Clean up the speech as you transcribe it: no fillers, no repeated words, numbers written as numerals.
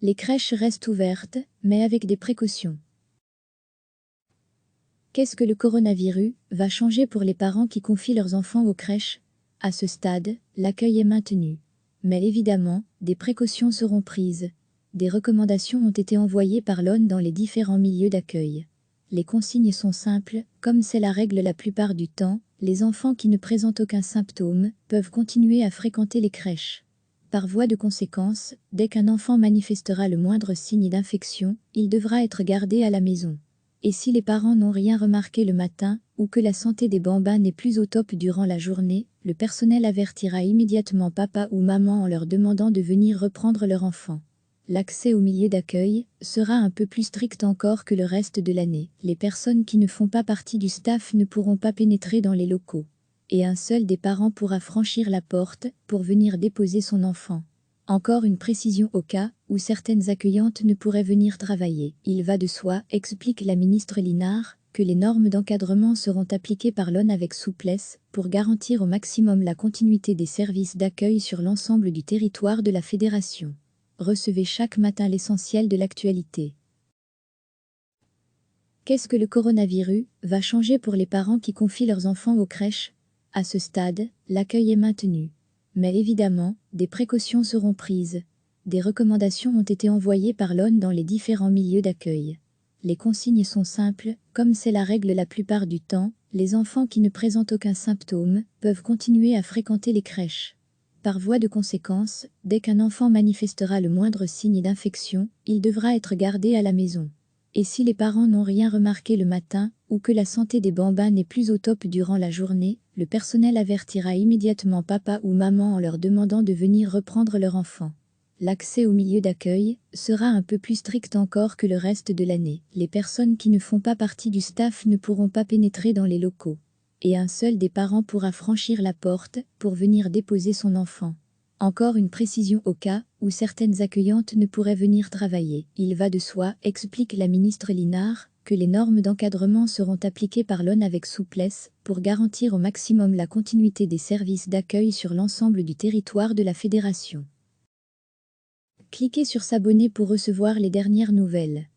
Les crèches restent ouvertes, mais avec des précautions. Qu'est-ce que le coronavirus va changer pour les parents qui confient leurs enfants aux crèches? À ce stade, l'accueil est maintenu. Mais évidemment, des précautions seront prises. Des recommandations ont été envoyées par l'ONU dans les différents milieux d'accueil. Les consignes sont simples, comme c'est la règle la plupart du temps, les enfants qui ne présentent aucun symptôme peuvent continuer à fréquenter les crèches. Par voie de conséquence, dès qu'un enfant manifestera le moindre signe d'infection, il devra être gardé à la maison. Et si les parents n'ont rien remarqué le matin, ou que la santé des bambins n'est plus au top durant la journée, le personnel avertira immédiatement papa ou maman en leur demandant de venir reprendre leur enfant. L'accès au milieu d'accueil sera un peu plus strict encore que le reste de l'année. Les personnes qui ne font pas partie du staff ne pourront pas pénétrer dans les locaux. Et un seul des parents pourra franchir la porte pour venir déposer son enfant. Encore une précision au cas où certaines accueillantes ne pourraient venir travailler. Il va de soi, explique la ministre Linard, que les normes d'encadrement seront appliquées par l'ONU avec souplesse pour garantir au maximum la continuité des services d'accueil sur l'ensemble du territoire de la fédération. Recevez chaque matin l'essentiel de l'actualité. Qu'est-ce que le coronavirus va changer pour les parents qui confient leurs enfants aux crèches? À ce stade, l'accueil est maintenu. Mais évidemment, des précautions seront prises. Des recommandations ont été envoyées par l'ONU dans les différents milieux d'accueil. Les consignes sont simples, comme c'est la règle la plupart du temps, les enfants qui ne présentent aucun symptôme peuvent continuer à fréquenter les crèches. Par voie de conséquence, dès qu'un enfant manifestera le moindre signe d'infection, il devra être gardé à la maison. Et si les parents n'ont rien remarqué le matin, ou que la santé des bambins n'est plus au top durant la journée, le personnel avertira immédiatement papa ou maman en leur demandant de venir reprendre leur enfant. L'accès au milieu d'accueil sera un peu plus strict encore que le reste de l'année. Les personnes qui ne font pas partie du staff ne pourront pas pénétrer dans les locaux. Et un seul des parents pourra franchir la porte pour venir déposer son enfant. Encore une précision au cas où certaines accueillantes ne pourraient venir travailler. Il va de soi, explique la ministre Linard, que les normes d'encadrement seront appliquées par l'ONU avec souplesse pour garantir au maximum la continuité des services d'accueil sur l'ensemble du territoire de la fédération. Cliquez sur s'abonner pour recevoir les dernières nouvelles.